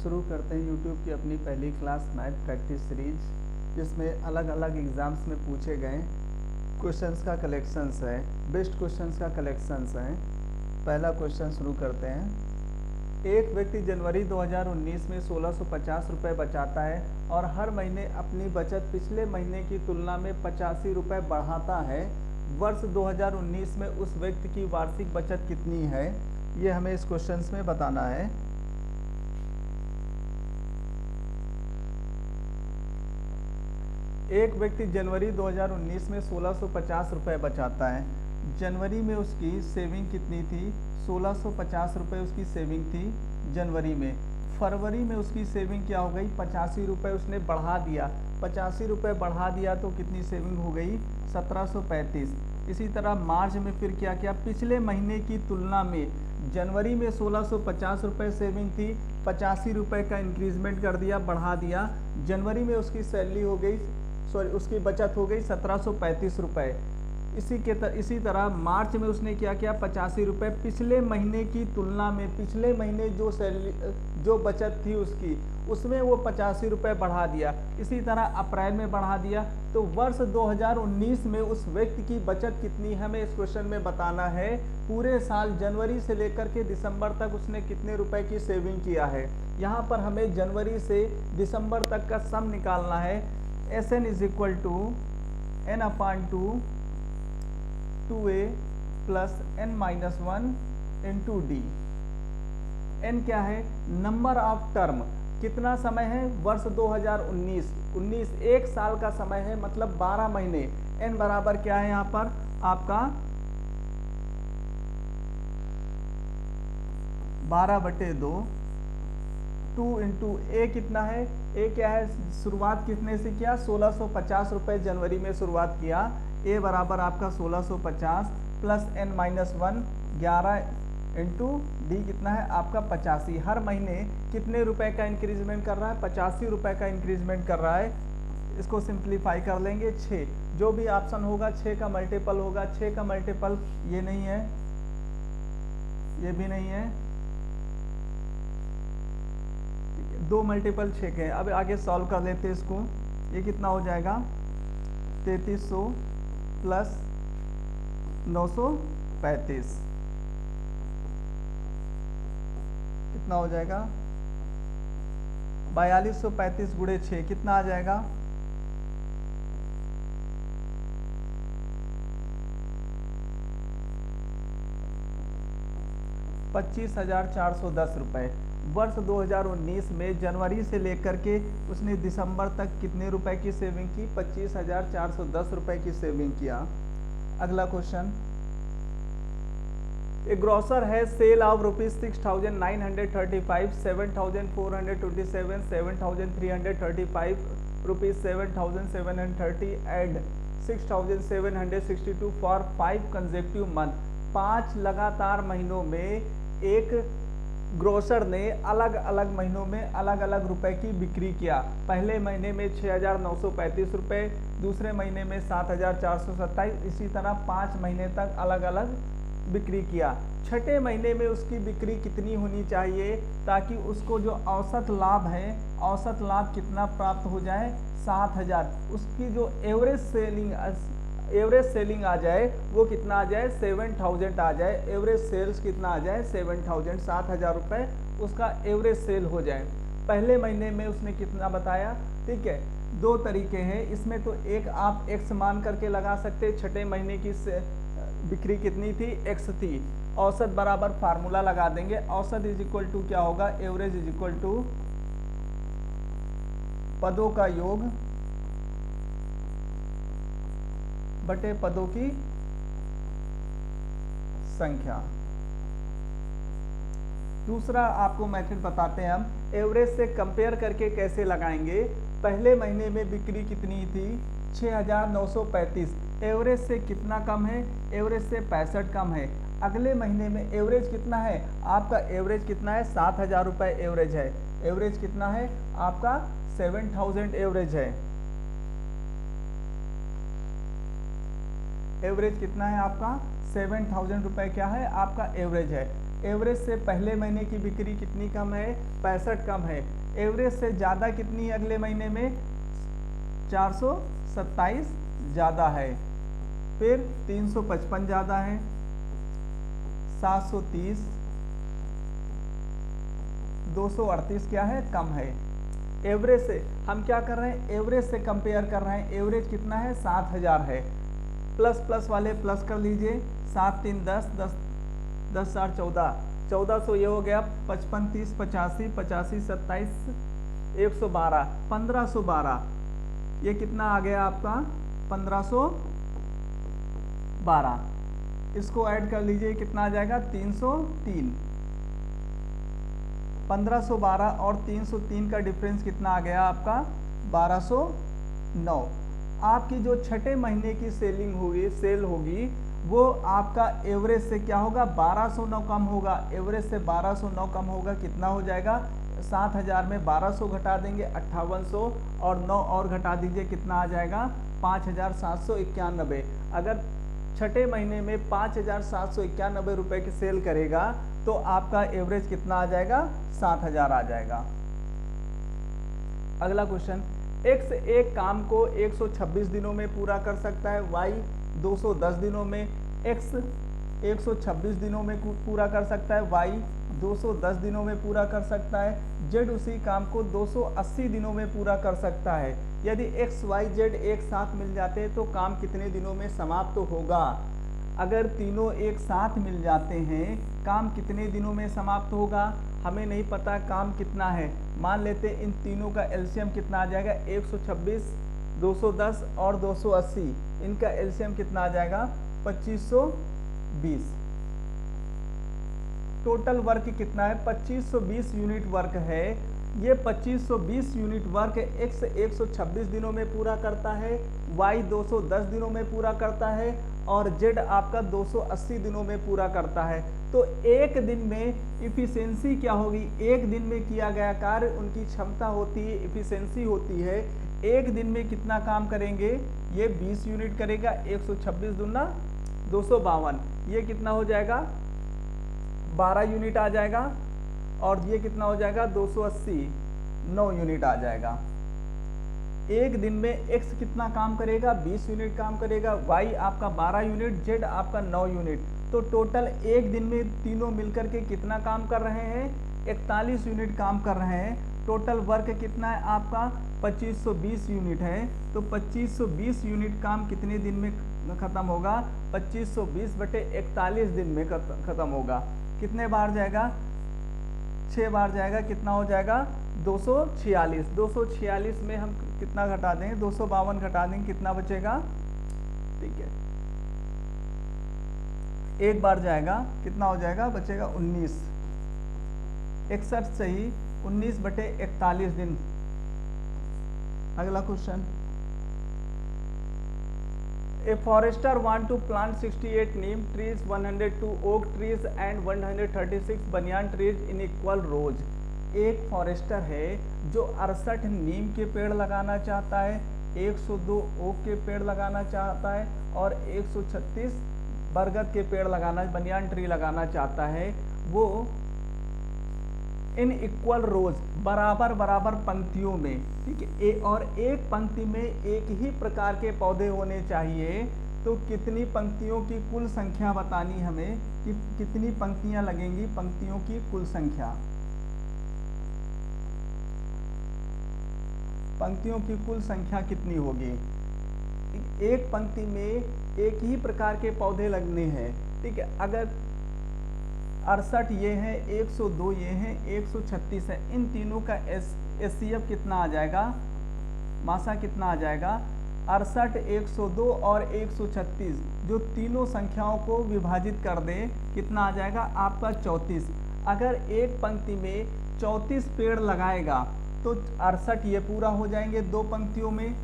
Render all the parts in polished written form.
शुरू करते हैं यूट्यूब की अपनी पहली क्लास मैथ प्रैक्टिस सीरीज, जिसमें अलग अलग एग्ज़ाम्स में पूछे गए क्वेश्चंस का कलेक्शंस है, बेस्ट क्वेश्चंस का कलेक्शंस है। पहला क्वेश्चन शुरू करते हैं। एक व्यक्ति जनवरी 2019 में 1650 रुपये बचाता है और हर महीने अपनी बचत पिछले महीने की तुलना में 85 रुपये बढ़ाता है। वर्ष 2019 में उस व्यक्ति की वार्षिक बचत कितनी है, ये हमें इस क्वेश्चन में बताना है। एक व्यक्ति जनवरी 2019 में 1650 रुपये बचाता है। जनवरी में उसकी सेविंग कितनी थी? 1650 रुपये उसकी सेविंग थी जनवरी में। फरवरी में उसकी सेविंग क्या हो गई? 85 रुपये उसने बढ़ा दिया। 85 रुपये बढ़ा दिया तो कितनी सेविंग हो गई? 1735। इसी तरह मार्च में फिर क्या किया? पिछले महीने की तुलना में जनवरी में 1650 रुपये सेविंग थी, 85 रुपये का इंक्रीजमेंट कर दिया, बढ़ा दिया। जनवरी में उसकी सैलरी हो गई, उसकी बचत हो गई 1735 रुपये। इसी तरह मार्च में उसने क्या किया? 85 रुपये पिछले महीने की तुलना में, पिछले महीने जो बचत थी उसकी, उसमें वो 85 रुपये बढ़ा दिया। इसी तरह अप्रैल में बढ़ा दिया। तो वर्ष 2019 में उस व्यक्ति की बचत कितनी है, हमें इस क्वेश्चन में बताना है। पूरे साल जनवरी से लेकर के दिसंबर तक उसने कितने रुपए की सेविंग किया है। यहाँ पर हमें जनवरी से दिसंबर तक का सम निकालना है। Sn is equal to n upon 2a plus n minus 1 into D. n क्या है? नंबर ऑफ टर्म, कितना समय है? वर्ष 2019 एक साल का समय है, मतलब 12 महीने। n बराबर क्या है यहाँ पर आपका? 12/2। 2 इंटू ए कितना है? ए क्या है? शुरुआत कितने से किया? 1650 रुपये जनवरी में शुरुआत किया। ए बराबर आपका 1650 plus n minus 1 11 into D कितना है आपका? 85। हर महीने कितने रुपए का इंक्रीजमेंट कर रहा है? 85 रुपये का इंक्रीजमेंट कर रहा है। इसको सिंप्लीफाई कर लेंगे। 6 जो भी ऑप्शन होगा 6 का मल्टीपल होगा। 6 का मल्टीपल ये नहीं है, ये भी नहीं है, 2 मल्टीपल 6 के हैं। अब आगे सॉल्व कर लेते हैं इसको। ये कितना हो जाएगा? 3300 प्लस 935 कितना हो जाएगा? 4235 गुणे 6 कितना आ जाएगा? 25,410 रुपये। वर्ष 2019 में जनवरी से लेकर के उसने दिसंबर तक कितने रुपए की सेविंग की? 25,410 रुपये की सेविंग किया। अगला क्वेश्चन। ए ग्रोसर है sale of rupees 6,935, 7,427, 7,335, rupees 7,730 and 6,762 for 5 consecutive month. 5 लगातार महीनों में एक ग्रोसर ने अलग अलग महीनों में अलग अलग रुपए की बिक्री किया। पहले महीने में 6,935 रुपये, दूसरे महीने में 7,427, इसी तरह 5 महीने तक अलग अलग बिक्री किया। छठे महीने में उसकी बिक्री कितनी होनी चाहिए ताकि उसको जो औसत लाभ है, औसत लाभ कितना प्राप्त हो जाए? 7,000। उसकी जो एवरेज सेलिंग आ जाए वो कितना आ जाए? 7,000 आ जाए। एवरेज सेल्स कितना आ जाए? 7,000। 7,000 रुपये उसका एवरेज सेल हो जाए। पहले महीने में उसने कितना बताया? ठीक है, 2 तरीके हैं इसमें। तो एक आप x मान करके लगा सकते। छठे महीने की बिक्री कितनी थी? x थी। औसत बराबर फार्मूला लगा देंगे। औसत इज इक्वल टू क्या होगा? एवरेज इज इक्वल टू पदों का योग बटे पदों की संख्या। दूसरा आपको मेथड बताते हैं हम। एवरेज से कंपेयर करके कैसे लगाएंगे? पहले महीने में बिक्री कितनी थी? 6,935। एवरेज से कितना कम है? एवरेज से 65 कम है। अगले महीने में एवरेज कितना है आपका? एवरेज कितना है? 7,000 रुपये एवरेज है। एवरेज कितना है आपका? 7,000 एवरेज है। एवरेज कितना है आपका? 7,000 रुपये क्या है आपका? एवरेज है। एवरेज से पहले महीने की बिक्री कितनी कम है, 65 कम है। एवरेज से ज़्यादा कितनी है अगले महीने में, 427 ज़्यादा है। फिर 355 ज़्यादा है, 730, 238 क्या है, कम है। एवरेज से हम क्या कर रहे हैं, एवरेज से कंपेयर कर रहे हैं। एवरेज कितना है, 7000 है। प्लस प्लस वाले प्लस कर लीजिए, 7 3 10 10 10 4 14, 1400 ये हो गया, 55 30 85 85 27 112, 1512, ये कितना आ गया आपका, 1512। इसको ऐड कर लीजिए, कितना आ जाएगा, 303। 1512 और 303 का डिफरेंस कितना आ गया आपका, 1209। आपकी जो छठे महीने की सेल होगी वो आपका एवरेज से क्या होगा, 1209 कम होगा। एवरेज से 1209 कम होगा, कितना हो जाएगा, 7000 में 1200 घटा देंगे 5800, और 9 और घटा दीजिए, कितना आ जाएगा, 5791। अगर छठे महीने में 5791 रुपए की सेल करेगा तो आपका एवरेज कितना आ जाएगा, 7000 आ जाएगा। अगला क्वेश्चन, एक्स एक काम को 126 दिनों में पूरा कर सकता है, वाई 210 दिनों में। एक्स 126 दिनों में पूरा कर सकता है, वाई 210 दिनों में पूरा कर सकता है, जेड उसी काम को 280 दिनों में पूरा कर सकता है। यदि एक्स वाई जेड एक साथ मिल जाते हैं तो काम कितने दिनों में समाप्त होगा। अगर तीनों एक साथ मिल जाते हैं, काम कितने दिनों में समाप्त होगा, हमें नहीं पता काम कितना है। मान लेते हैं इन तीनों का एलसीएम कितना आ जाएगा, 126, 210 और 280, इनका एलसीएम कितना आ जाएगा, 2520। टोटल वर्क कितना है, 2520 यूनिट वर्क है। ये 2520 यूनिट वर्क एक्स 126 दिनों में पूरा करता है, वाई 210 दिनों में पूरा करता है, और जेड आपका 280 दिनों में पूरा करता है। तो एक दिन में इफिशियंसी क्या होगी, एक दिन में किया गया कार्य उनकी क्षमता होती है, इफिशियंसी होती है। एक दिन में कितना काम करेंगे, ये 20 यूनिट करेगा, 126 दूना 252, ये कितना हो जाएगा, 12 यूनिट आ जाएगा, और ये कितना हो जाएगा, 280, 9 यूनिट आ जाएगा। एक दिन में x कितना काम करेगा, 20 यूनिट काम करेगा, y आपका 12 यूनिट, z आपका 9 यूनिट। तो टोटल एक दिन में तीनों मिलकर के कितना काम कर रहे हैं, 41 यूनिट काम कर रहे हैं। टोटल वर्क कितना है आपका, 2520 यूनिट है। तो 2520 यूनिट काम कितने दिन में खत्म होगा, 2520/41 दिन में खत्म होगा। कितने बार जाएगा, 6 बार जाएगा, कितना हो जाएगा, 246। 246 में हम कितना घटा देंगे, 252 घटा देंगे, कितना बचेगा, ठीक है, एक बार जाएगा, कितना हो जाएगा, बचेगा 19। 61 सही, 19/41 दिन। अगला question, A forester want to plant 68 neem trees, 102 oak trees and 136 banyan trees in equal rows। एक फॉरेस्टर है जो 68 नीम के पेड़ लगाना चाहता है, 102 ओक के पेड़ लगाना चाहता है, और 136 बरगद के पेड़ लगाना, बनियान ट्री लगाना चाहता है। वो इन इक्वल रोज, बराबर बराबर पंक्तियों में, ठीक है, और एक पंक्ति में एक ही प्रकार के पौधे होने चाहिए। तो कितनी पंक्तियों की कुल संख्या बतानी हमें, कि कितनी पंक्तियां लगेंगी, पंक्तियों की कुल संख्या, पंक्तियों की कुल संख्या कितनी होगी। एक पंक्ति में एक ही प्रकार के पौधे लगने हैं, ठीक है। अगर 68 ये हैं, 102 ये हैं, 136 है, इन तीनों का एचसीएफ कितना आ जाएगा, मासा कितना आ जाएगा, 68, 102 और 136, जो तीनों संख्याओं को विभाजित कर दें, कितना आ जाएगा आपका 34। अगर एक पंक्ति में 34 पेड़ लगाएगा तो 68 ये पूरा हो जाएंगे दो पंक्तियों में।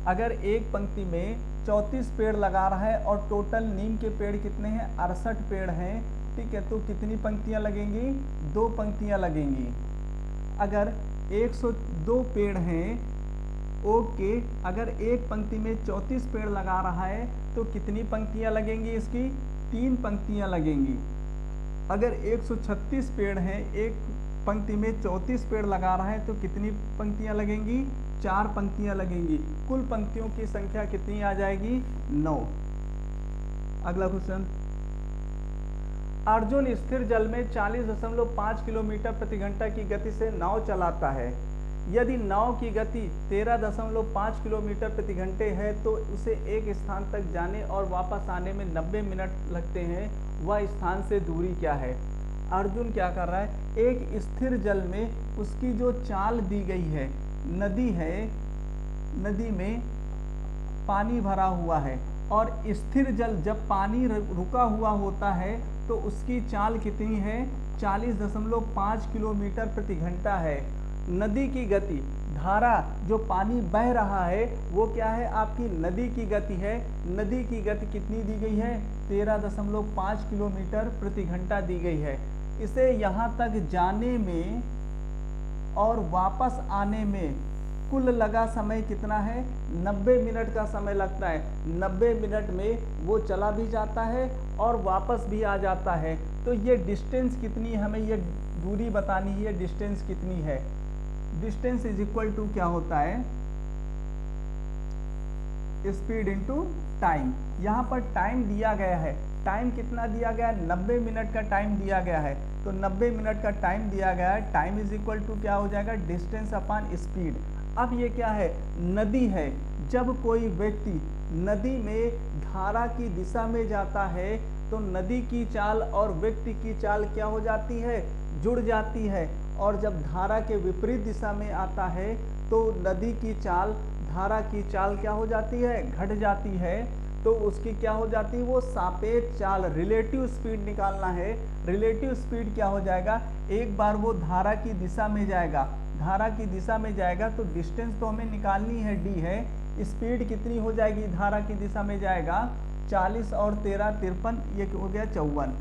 अगर एक पंक्ति में 34 पेड़ लगा रहा है और टोटल नीम के पेड़ कितने हैं, 68 पेड़ हैं, ठीक है, तो कितनी पंक्तियां लगेंगी, दो पंक्तियां लगेंगी। अगर 102 पेड़ हैं ओक के, अगर एक पंक्ति में 34 पेड़ लगा रहा है तो कितनी पंक्तियां लगेंगी, इसकी 3 पंक्तियां लगेंगी। अगर 136 पेड़ हैं, एक पंक्ति में 34 पेड़ लगा रहा है तो कितनी पंक्तियां लगेंगी? 4 पंक्तियां लगेंगी। कुल पंक्तियों की संख्या कितनी आ जाएगी? 9। अगला क्वेश्चन, अर्जुन स्थिर जल में 40.5 किलोमीटर प्रति घंटा की गति से नाव चलाता है। यदि नाव की गति 13.5 किलोमीटर प्रति घंटे है तो उसे एक स्थान तक जाने और वापस आने में 90 मिनट लगते हैं। वह स्थान से दूरी क्या है? अर्जुन क्या कर रहा है? एक स्थिर जल में उसकी जो चाल दी गई है, नदी है, नदी में पानी भरा हुआ है और स्थिर जल जब पानी रुका हुआ होता है तो उसकी चाल कितनी है? 40.5 किलोमीटर प्रति घंटा है। नदी की गति, धारा, जो पानी बह रहा है वो क्या है? आपकी नदी की गति है। नदी की गति कितनी दी गई है? 13.5 किलोमीटर प्रति घंटा दी गई है। इसे यहाँ तक जाने में और वापस आने में कुल लगा समय कितना है? 90 मिनट का समय लगता है। 90 मिनट में वो चला भी जाता है और वापस भी आ जाता है। तो ये डिस्टेंस कितनी है? हमें ये दूरी बतानी है, डिस्टेंस कितनी है? डिस्टेंस इज इक्वल टू क्या होता है? Speed into time. यहाँ पर टाइम दिया गया है। टाइम कितना दिया गया है? 90 मिनट का टाइम दिया गया है। तो 90 मिनट का टाइम दिया गया है। टाइम इज इक्वल टू क्या हो जाएगा? Distance upon speed. अब ये क्या है? नदी है। जब कोई व्यक्ति नदी में धारा की दिशा में जाता है तो नदी की चाल और व्यक्ति की चाल क्या हो जाती है? जुड़ जाती है। और जब धारा के विपरीत दिशा में आता है तो नदी की चाल, धारा की चाल क्या हो जाती है? घट जाती है। तो उसकी क्या हो जाती है? वो सापेक्ष चाल, रिलेटिव स्पीड निकालना है। रिलेटिव स्पीड क्या हो जाएगा? एक बार वो धारा की दिशा में जाएगा, धारा की दिशा में जाएगा तो डिस्टेंस तो हमें निकालनी है, डी है। स्पीड कितनी हो जाएगी? धारा की दिशा में जाएगा 40 और 13 53, ये हो गया 54।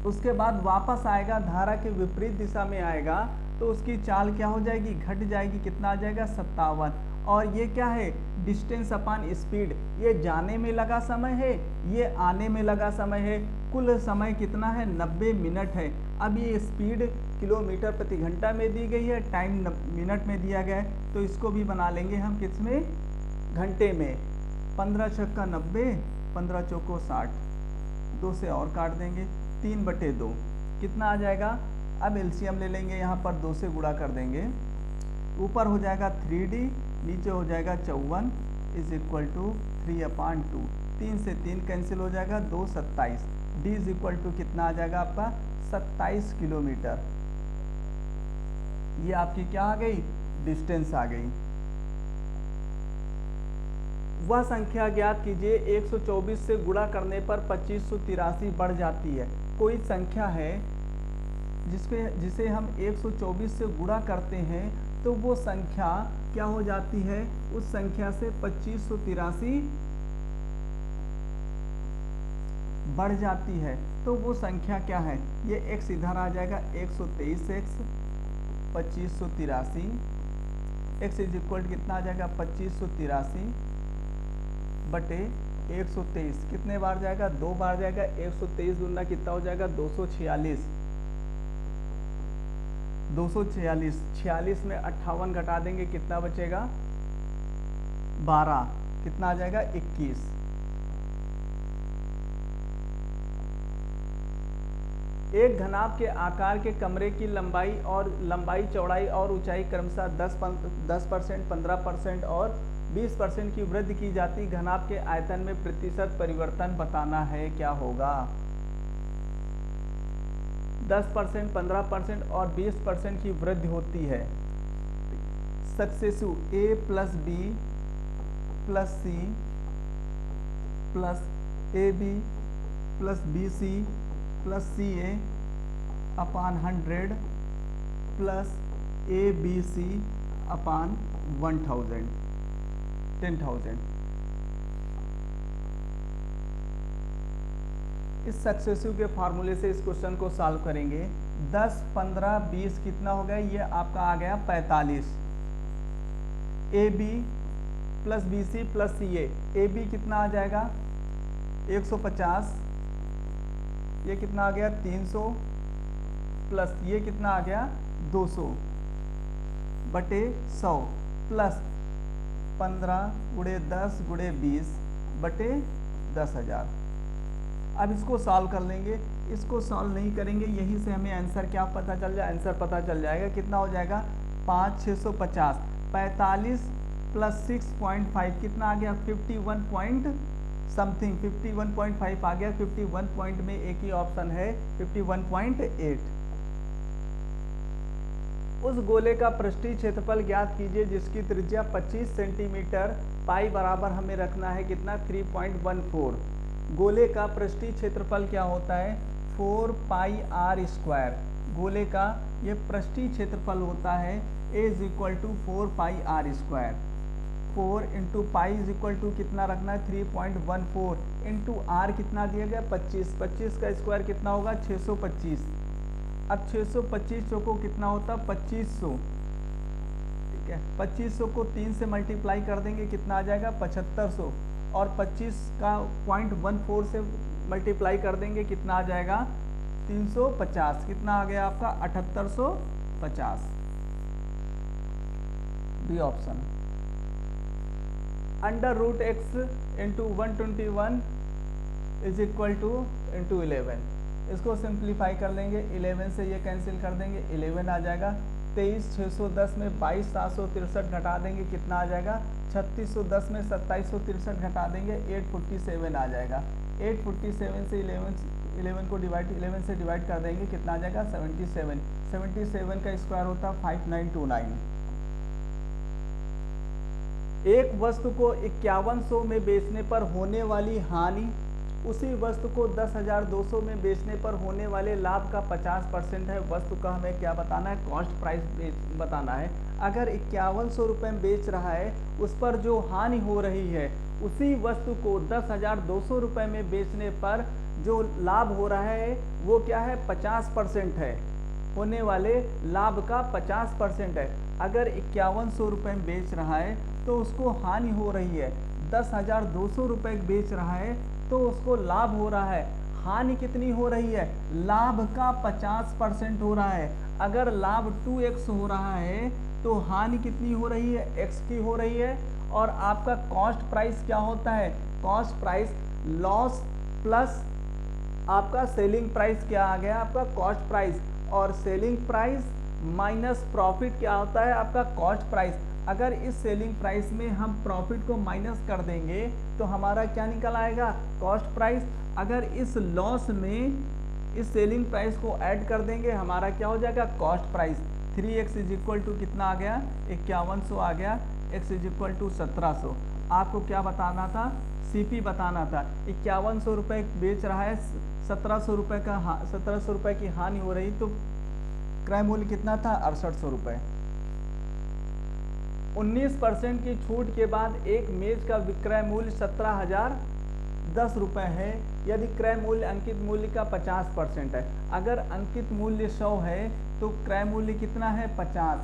उसके बाद वापस आएगा, धारा के विपरीत दिशा में आएगा तो उसकी चाल क्या हो जाएगी? घट जाएगी। कितना आ जाएगा? 57। और ये क्या है? Distance upon speed. ये जाने में लगा समय है, ये आने में लगा समय है। कुल समय कितना है? 90 मिनट है। अब ये स्पीड किलोमीटर प्रति घंटा में दी गई है, टाइम मिनट में दिया गया है। तो इसको भी बना लेंगे हम किस में? घंटे में। 15 छक्का 90, 15 चौको 60, 2 से और काट देंगे, 3/2 कितना आ जाएगा? अब एलसीएम ले लेंगे, यहाँ पर 2 से गुणा कर देंगे। ऊपर हो जाएगा 3D, नीचे हो जाएगा 54 इज इक्वल टू 3/2। 3 से 3 कैंसिल हो जाएगा, 2 27। डी इज इक्वल टू कितना आ जाएगा आपका? 27 किलोमीटर। ये आपकी क्या आ गई? डिस्टेंस आ गई। वह संख्या ज्ञात कीजिए 124 से गुणा करने पर 2583 बढ़ जाती है। कोई संख्या है जिसे हम 124 से गुणा करते हैं तो वो संख्या क्या हो जाती है? उस संख्या से 2583 बढ़ जाती है। तो वो संख्या क्या है? ये x इधर आ जाएगा, 123x 2583, x इज इक्वल कितना आ जाएगा? 2583 बटे 123। कितने बार जाएगा? 2 बार जाएगा। 123 दूना कितना हो जाएगा? 246। 246, 46 में 58 घटा देंगे, कितना बचेगा? 12। कितना आ जाएगा? 21। एक घनाभ के आकार के कमरे की लंबाई चौड़ाई और ऊंचाई क्रमशः 10%, 15% और 20% की वृद्धि की जाती। घनाभ के आयतन में प्रतिशत परिवर्तन बताना है, क्या होगा? 10%, 15% और 20% की वृद्धि होती है। Successive a plus b plus c plus ab plus bc plus ca upon 100 plus abc अपान 1000। इस सक्सेसिव के फार्मूले से इस क्वेश्चन को सॉल्व करेंगे। 10, 15, 20 कितना हो गया? ये आपका आ गया 45। AB plus BC plus CA, AB कितना आ जाएगा? 150 ये कितना आ गया 300 प्लस ये कितना आ गया 200 बटे 100 प्लस 15 गुणे 10 गुणे 20 बटे 10,000। अब इसको सॉल्व कर लेंगे, इसको सॉल्व नहीं करेंगे, यहीं से हमें आंसर क्या पता चल जाए, आंसर पता चल जाएगा कितना हो जाएगा 5,650, 45 प्लस 6.5 कितना आ गया 51 पॉइंट समथिंग, 51.5 आ गया। 51 पॉइंट में एक ही ऑप्शन है 51.8। उस गोले का पृष्ठीय क्षेत्रफल ज्ञात कीजिए जिसकी त्रिज्या 25 सेंटीमीटर, पाई बराबर हमें रखना है कितना 3.14। गोले का पृष्ठीय क्षेत्रफल क्या होता है 4 पाई आर स्क्वायर। गोले का ये पृष्ठीय क्षेत्रफल होता है A is equal to 4 pi r square. 4 into pi is equal to कितना रखना है 3.14 इंटू आर कितना दिया गया 25। 25 का स्क्वायर कितना होगा 625। अब 625 को कितना होता 2500, ठीक है। 2500 को 3 से मल्टीप्लाई कर देंगे कितना आ जाएगा 7500, और 25 का 0.14 से मल्टीप्लाई कर देंगे कितना आ जाएगा 350। कितना आ गया आपका 7850। B option. Under root x into 121 is equal to into 11। इसको सिंप्लीफाई कर लेंगे, 11 से ये कैंसिल कर देंगे, 11 आ जाएगा। 23,610 में 22,763 घटा देंगे कितना आ जाएगा 3610 में 2763 घटा देंगे 847 आ जाएगा। 847 से 11 को 11 से डिवाइड कर देंगे कितना आ जाएगा 77। 77 का स्क्वायर होता है 5929। एक वस्तु को 5100 में बेचने पर होने वाली हानि उसी वस्तु को 10,200 में बेचने पर होने वाले लाभ का 50% है। वस्तु का हमें क्या बताना है कॉस्ट प्राइस बताना है। अगर 5100 रुपये में बेच रहा है उस पर जो हानि हो रही है उसी वस्तु को 10,200 रुपये में बेचने पर जो लाभ हो रहा है वो क्या है 50% है। होने वाले लाभ का 50% है। अगर 5100 रुपये में बेच रहा है तो उसको हानि हो रही है, 10,200 रुपये बेच रहा है तो उसको लाभ हो रहा है। हानि कितनी हो रही है लाभ का 50% हो रहा है। अगर लाभ 2x हो रहा है तो हानि कितनी हो रही है x की हो रही है। और आपका कॉस्ट प्राइस क्या होता है कॉस्ट प्राइस लॉस प्लस आपका सेलिंग प्राइस क्या आ गया आपका कॉस्ट प्राइस, और सेलिंग प्राइस माइनस प्रॉफिट क्या होता है आपका कॉस्ट प्राइस। अगर इस सेलिंग प्राइस में हम प्रॉफिट को माइनस कर देंगे तो हमारा क्या निकल आएगा कॉस्ट प्राइस। अगर इस लॉस में इस सेलिंग प्राइस को ऐड कर देंगे हमारा क्या हो जाएगा cost price. 3x is equal to कितना आ गया 5100 आ गया, x इज इक्वल टू 1700। आपको क्या बताना था CP बताना था। 5100 रुपये बेच रहा है, 1700 रुपये का 1700 रुपये की हानि हो रही तो क्रय मूल्य कितना था 6800 रुपये। 19% की छूट के बाद एक मेज का विक्रय मूल्य 17,010 रुपये है यदि क्रय मूल्य अंकित मूल्य का 50% है। अगर अंकित मूल्य 100 है तो क्रय मूल्य कितना है 50।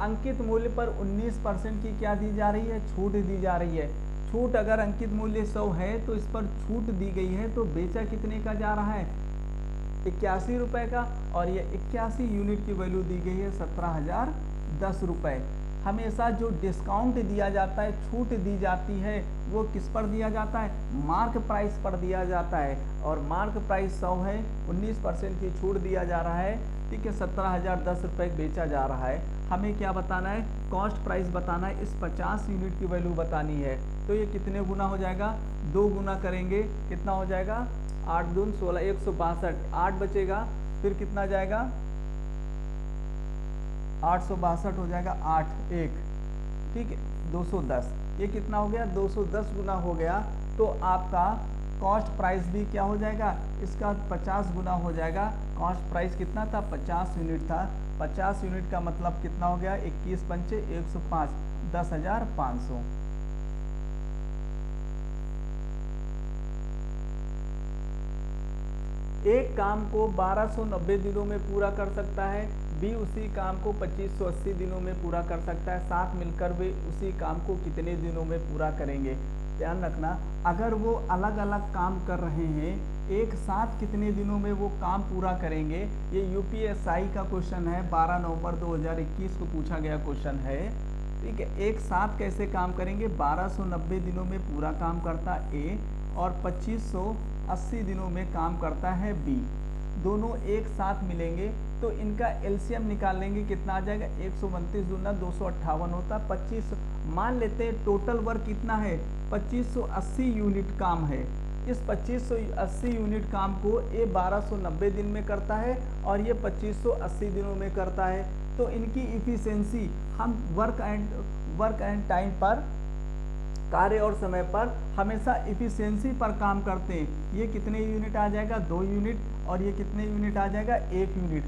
अंकित मूल्य पर 19% की क्या दी जा रही है छूट दी जा रही है। छूट अगर अंकित मूल्य 100 है तो इस पर छूट दी गई है तो बेचा कितने का जा रहा है 81 रुपये का, और ये 81 यूनिट की वैल्यू दी गई है 17,010 रुपये। हमेशा जो डिस्काउंट दिया जाता है छूट दी जाती है वो किस पर दिया जाता है मार्क प्राइस पर दिया जाता है, और मार्क प्राइस 100 है 19% की छूट दिया जा रहा है, ठीक है 17,010 रुपये बेचा जा रहा है। हमें क्या बताना है कॉस्ट प्राइस बताना है, इस 50 यूनिट की वैल्यू बतानी है। तो ये कितने गुना हो जाएगा 2 गुना करेंगे कितना हो जाएगा 8 दून 16 162, 8 बचेगा फिर कितना जाएगा 862 हो जाएगा 8 1, ठीक है 210। ये कितना हो गया 210 गुना हो गया तो आपका कॉस्ट प्राइस भी क्या हो जाएगा इसका 50 गुना हो जाएगा। कॉस्ट प्राइस कितना था 50 यूनिट था। 50 यूनिट का मतलब कितना हो गया 21 पंचे 105 10,500। एक काम को 1290 दिनों में पूरा कर सकता है, बी उसी काम को 2580 दिनों में पूरा कर सकता है। साथ मिलकर वे उसी काम को कितने दिनों में पूरा करेंगे। ध्यान रखना, अगर वो अलग अलग काम कर रहे हैं, एक साथ कितने दिनों में वो काम पूरा करेंगे, ये यूपीएसआई का क्वेश्चन है, 12 नवंबर 2021 को पूछा गया क्वेश्चन है। ठीक है, एक साथ कैसे काम करेंगे, 1290 दिनों में पूरा काम करता ए और 2580 दिनों में काम करता है बी। दोनों एक साथ मिलेंगे तो इनका एलसीएम निकाल लेंगे, कितना आ जाएगा, 129 दूना 258 होता, 25 मान लेते हैं टोटल वर्क कितना है, 2580 यूनिट काम है। इस 2580 यूनिट काम को ये 1290 दिन में करता है और ये 2580 दिनों में करता है। तो इनकी इफिशिएंसी, हम वर्क एंड टाइम पर, कार्य और समय पर हमेशा इफिशिएंसी पर काम करते हैं। ये कितने यूनिट आ जाएगा, 2 यूनिट, और ये कितने यूनिट आ जाएगा, 1 यूनिट।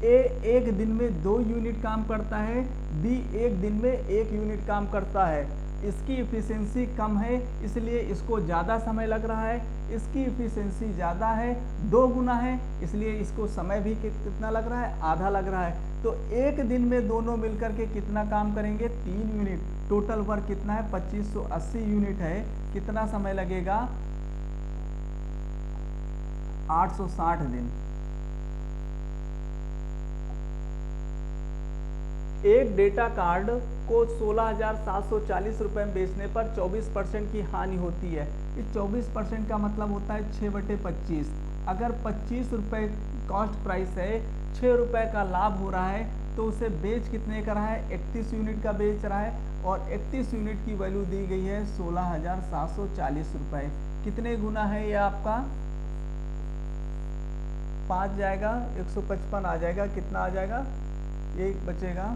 ए एक दिन में 2 यूनिट काम करता है, बी एक दिन में 1 यूनिट काम करता है। इसकी इफिशिएंसी कम है इसलिए इसको ज़्यादा समय लग रहा है, इसकी इफिशिएंसी ज़्यादा है, 2 गुना है, इसलिए इसको समय भी कितना लग रहा है, आधा लग रहा है। तो एक दिन में दोनों मिलकर के कितना काम करेंगे, 3 यूनिट। टोटल वर्क कितना है, 2580 यूनिट है, कितना समय लगेगा, 860 दिन। एक डेटा कार्ड को 16,740 रुपये में बेचने पर 24% की हानि होती है। इस 24% का मतलब होता है 6/25। अगर 25 रुपये कॉस्ट प्राइस है, 6 रुपये का लाभ हो रहा है, तो उसे बेच कितने का रहा है, 31 यूनिट का बेच रहा है, और 31 यूनिट की वैल्यू दी गई है 16,740 रुपये। कितने गुना है ये आपका, 5 जाएगा, 155 आ जाएगा, कितना आ जाएगा, एक बचेगा,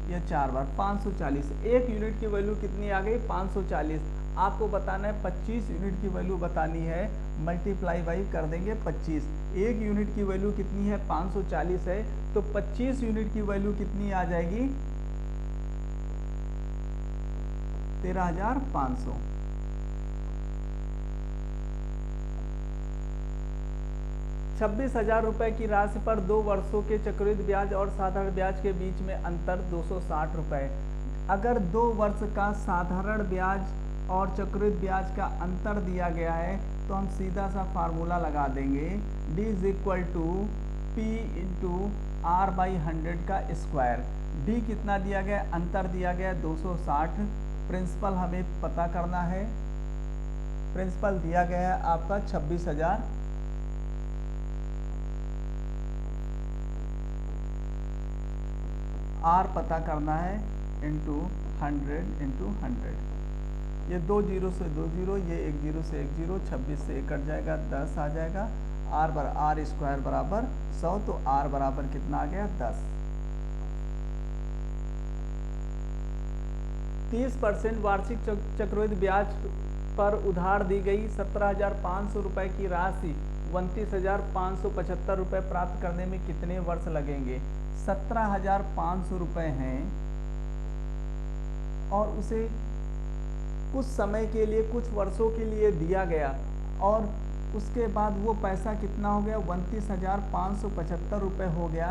ये 4 बार 540। एक यूनिट की वैल्यू कितनी आ गई, 540। आपको बताना है 25 यूनिट की वैल्यू बतानी है, मल्टीप्लाई बाई कर देंगे 25। एक यूनिट की वैल्यू कितनी है, 540 है, तो 25 यूनिट की वैल्यू कितनी आ जाएगी, 13,500। 26,000 रुपये की राशि पर 2 वर्षों के चक्रवृद्धि ब्याज और साधारण ब्याज के बीच में अंतर 260 रुपये। अगर 2 वर्ष का साधारण ब्याज और चक्रवृद्धि ब्याज का अंतर दिया गया है तो हम सीधा सा फार्मूला लगा देंगे, D = P × R/100 का स्क्वायर। D कितना दिया गया, अंतर दिया गया 260, प्रिंसिपल हमें पता करना है, प्रिंसिपल दिया गया है आपका 26,000, R पता करना है, इंटू 100 × 100। ये 2 0 से 2 0, ये 1 0 से 1 0, 26 से 1 कट जाएगा, 10 आ जाएगा। R स्क्वायर बराबर 100, तो R बराबर कितना आ गया, 10। 30% वार्षिक चक्रवृद्धि ब्याज पर उधार दी गई 17,500 रुपये की राशि 29,575 रुपये प्राप्त करने में कितने वर्ष लगेंगे। 17,500 रुपये हैं और उसे कुछ समय के लिए, कुछ वर्षों के लिए दिया गया, और उसके बाद वो पैसा कितना हो गया, 29,575 रुपये हो गया।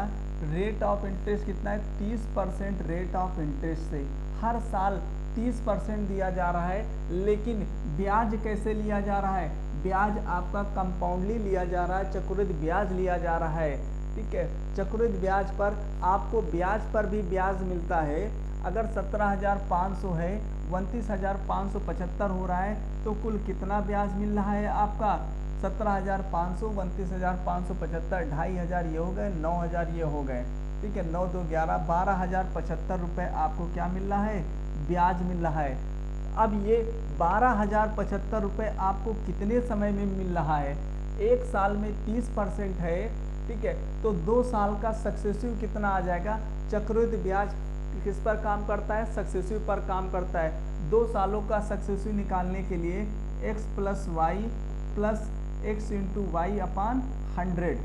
रेट ऑफ इंटरेस्ट कितना है, 30% रेट ऑफ इंटरेस्ट से हर साल 30% दिया जा रहा है। लेकिन ब्याज कैसे लिया जा रहा है, ब्याज आपका कंपाउंडली लिया जा रहा है, चक्रवृद्धि ब्याज लिया जा रहा है। ठीक है, चक्रवृद्धि ब्याज पर आपको ब्याज पर भी ब्याज मिलता है। अगर 17,500 है, 29,575 हो रहा है, तो कुल कितना ब्याज मिल रहा है आपका, 17,500, 29,575, 2,500 ये हो गए, 9,000 ये हो गए। ठीक है, 9 2 11, 12,075 रुपये आपको क्या मिल रहा है, ब्याज मिल रहा है। अब ये 12,075 रुपये आपको कितने समय में मिल रहा है, एक साल में 30% है। ठीक है, तो 2 साल का सक्सेसिव कितना आ जाएगा, चक्रवृद्धि ब्याज किस पर काम करता है, सक्सेसिव पर काम करता है। 2 सालों का सक्सेसिव निकालने के लिए x + y + x × y/100,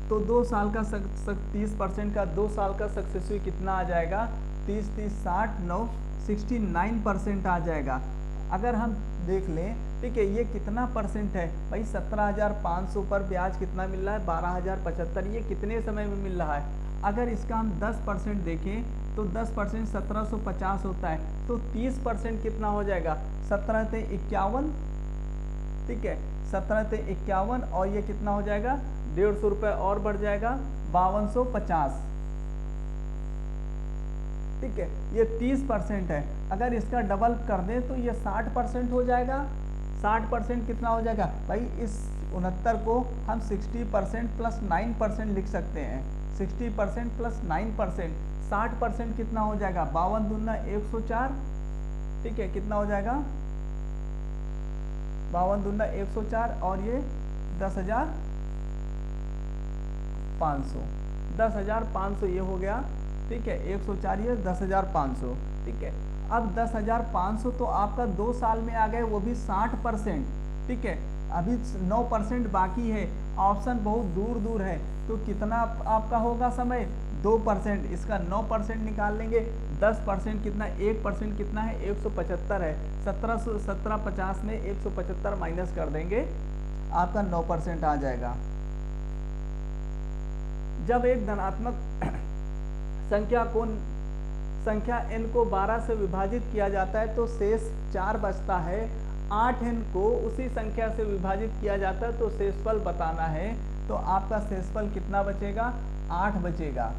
तो 2 साल का 30% का 2 साल का सक्सेसिव कितना आ जाएगा, 30 30 60 9 69% आ जाएगा। अगर हम देख लें, ठीक है, ये कितना परसेंट है भाई, 17,500 पर ब्याज कितना मिल रहा है, 12,075, ये कितने समय में मिल रहा है। अगर इसका हम 10% देखें तो 10% 1750 होता है, तो 30% कितना हो जाएगा, 17 ते 51, ठीक है, 17 ते 51 और ये कितना हो जाएगा, 150 रुपये और बढ़ जाएगा, 5250, ठीक है, ये 30% है। अगर इसका डबल कर दें तो ये 60% हो जाएगा। 60% कितना हो जाएगा भाई, इस 69 को हम 60% प्लस 9% लिख सकते हैं, 60% प्लस 9%, 60% कितना हो जाएगा, 52 दूना 104, ठीक है, कितना हो जाएगा, 52 दूना 104 और ये 10,500, 10,500 ये हो गया, ठीक है, 104 ये 10,500, ठीक है। अब 10,500 तो आपका 2 साल में आ गए, वो भी 60%, ठीक है, अभी 9% बाकी है, ऑप्शन बहुत दूर दूर है, तो कितना आपका होगा समय, 2%, इसका 9% निकाल लेंगे, 10% कितना, 1% कितना है, 175 है, 1750 में 175 माइनस कर देंगे, आपका 9% आ जाएगा। जब एक धनात्मक संख्या n को 12 से विभाजित किया जाता है तो शेष 4 बचता है। 8n को उसी संख्या से विभाजित किया जाता है तो शेषफल बताना है, तो आपका शेषफल कितना बचेगा, 8 बचेगा।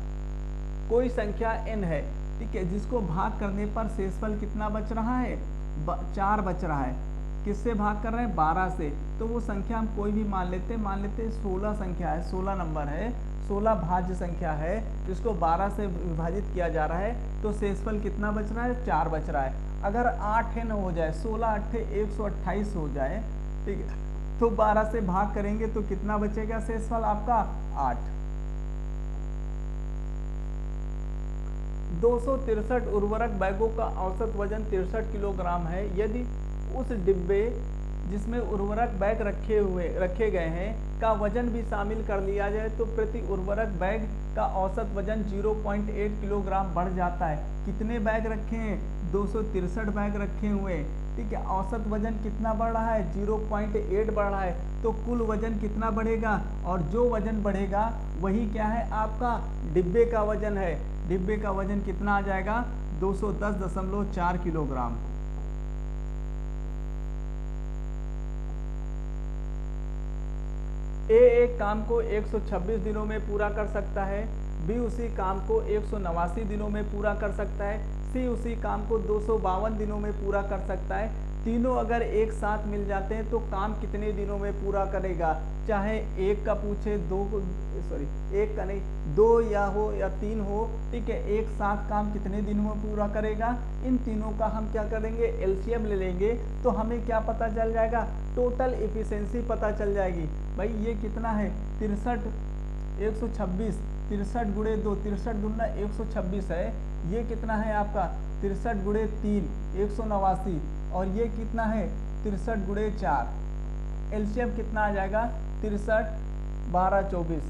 कोई संख्या n है, ठीक है, जिसको भाग करने पर शेषफल कितना बच रहा है, 4 बच रहा है। किससे भाग कर रहे हैं, 12 से, तो वो संख्या हम कोई भी मान लेते हैं 16 संख्या है, 16 नंबर है, 16 भाज्य संख्या है, जिसको 12 से विभाजित किया जा रहा है, तो शेषफल कितना बच रहा है, 4 बच रहा है। अगर 8n हो जाए, 16 8 128 हो जाए, ठीक है, तो 12 से भाग करेंगे तो कितना बचेगा शेषफल आपका, 8। 263 उर्वरक बैगों का औसत वजन 63 किलोग्राम है। यदि उस डिब्बे जिसमें उर्वरक बैग रखे गए हैं का वजन भी शामिल कर लिया जाए तो प्रति उर्वरक बैग का औसत वजन 0.8 किलोग्राम बढ़ जाता है। कितने बैग रखे हैं, 263 बैग रखे हुए, ठीक है, औसत वजन कितना बढ़ रहा है, 0.8 बढ़ रहा है, तो कुल वजन कितना बढ़ेगा, और जो वजन बढ़ेगा वही क्या है, आपका डिब्बे का वजन है। डिब्बे का वजन कितना आ जाएगा, 210.4 किलोग्राम। एक काम को 126 दिनों में पूरा कर सकता है, बी उसी काम को 189 दिनों में पूरा कर सकता है, सी उसी काम को 252 दिनों में पूरा कर सकता है। तीनों अगर एक साथ मिल जाते हैं तो काम कितने दिनों में पूरा करेगा, चाहे एक का पूछे, एक का नहीं, 2 या हो या 3 हो, ठीक है, एक साथ काम कितने दिनों में पूरा करेगा। इन तीनों का हम क्या करेंगे, एलसीएम ले लेंगे, तो हमें क्या पता चल जाएगा, टोटल एफिशिएंसी पता चल जाएगी। भाई ये कितना है, 63 126, 63 गुणे 2, 63 दूना 126 है, ये कितना है आपका 63 गुणे 3 189, और ये कितना है 63 गुणे 4, एलसीएम कितना आ जाएगा 63 12 24,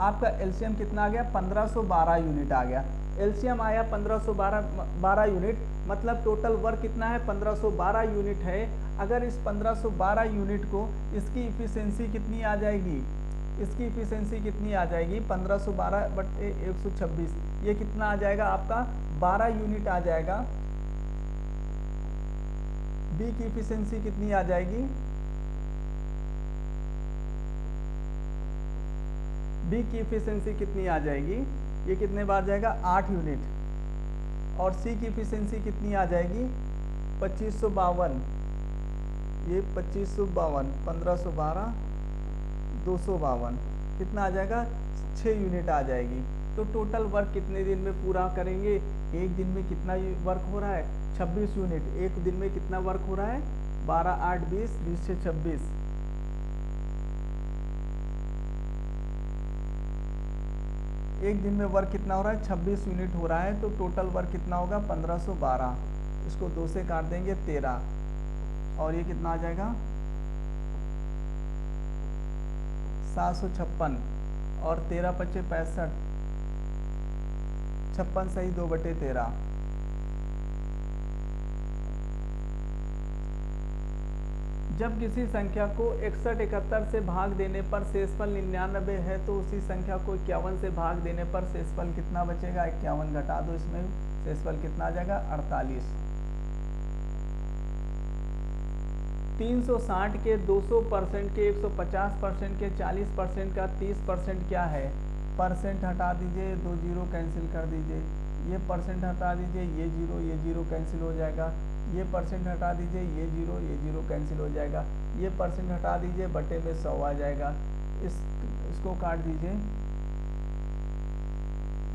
आपका एलसीएम कितना आ गया 1512 यूनिट आ गया। एलसीएम आया 1512 यूनिट, मतलब टोटल वर्क कितना है 1512 यूनिट है। अगर इस 1512 यूनिट को इसकी इफिशिएंसी कितनी आ जाएगी, इसकी इफिशिएंसी कितनी आ जाएगी 1512/126, ये कितना आ जाएगा आपका 12 यूनिट आ जाएगा। बी की इफिशिएंसी कितनी आ जाएगी, बी की इफिशिएंसी कितनी आ जाएगी, ये कितने बार जाएगा 8 यूनिट, और सी की इफिशिएंसी कितनी आ जाएगी 2552, ये 2552, 1512 252, कितना आ जाएगा 6 यूनिट आ जाएगी। तो टोटल वर्क कितने दिन में पूरा करेंगे, एक दिन में कितना वर्क हो रहा है 26 यूनिट, एक दिन में कितना वर्क हो रहा है 12 8 20 20 से 26, एक दिन में वर्क कितना हो रहा है 26 यूनिट हो रहा है, तो टोटल वर्क कितना होगा 1512, इसको 2 से काट देंगे 13, और ये कितना आ जाएगा 756, और 13 पच्चे 65, 56 सही 2/13, जब किसी संख्या को 61 71 से भाग देने पर शेषफल 99 है तो उसी संख्या को 51 से भाग देने पर शेषफल कितना बचेगा? 51 घटा दो, इसमें शेषफल कितना आ जाएगा? 48। 360 के 200% के 150% के 40% का 30% क्या है? परसेंट हटा दीजिए, 2 जीरो कैंसिल कर दीजिए, ये परसेंट हटा दीजिए, ये जीरो कैंसिल हो जाएगा, ये परसेंट हटा दीजिए, ये जीरो कैंसिल हो जाएगा, ये परसेंट हटा दीजिए, बटे में 100 आ जाएगा। इसको काट दीजिए,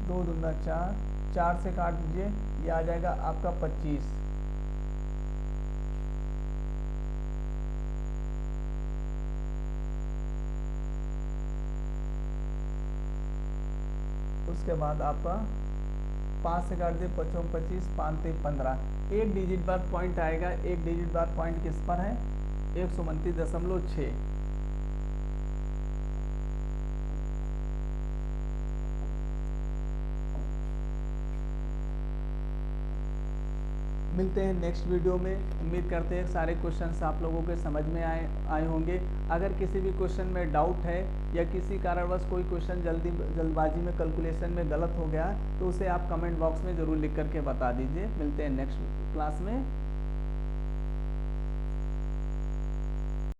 2 दूना 4, 4 से काट दीजिए, ये आ जाएगा आपका 25। उसके बाद आपका 5 से काट दिए, 5 25, 5 3 15, एक डिजिट बाद पॉइंट आएगा। एक डिजिट बाद पॉइंट किस पर है? 129.6। मिलते हैं नेक्स्ट वीडियो में। उम्मीद करते हैं सारे क्वेश्चंस आप लोगों के समझ में आए होंगे। अगर किसी भी क्वेश्चन में डाउट है या किसी कारणवश कोई क्वेश्चन जल्दबाजी में कैलकुलेशन में गलत हो गया तो उसे आप कमेंट बॉक्स में ज़रूर लिख करके बता दीजिए। मिलते हैं नेक्स्ट क्लास में।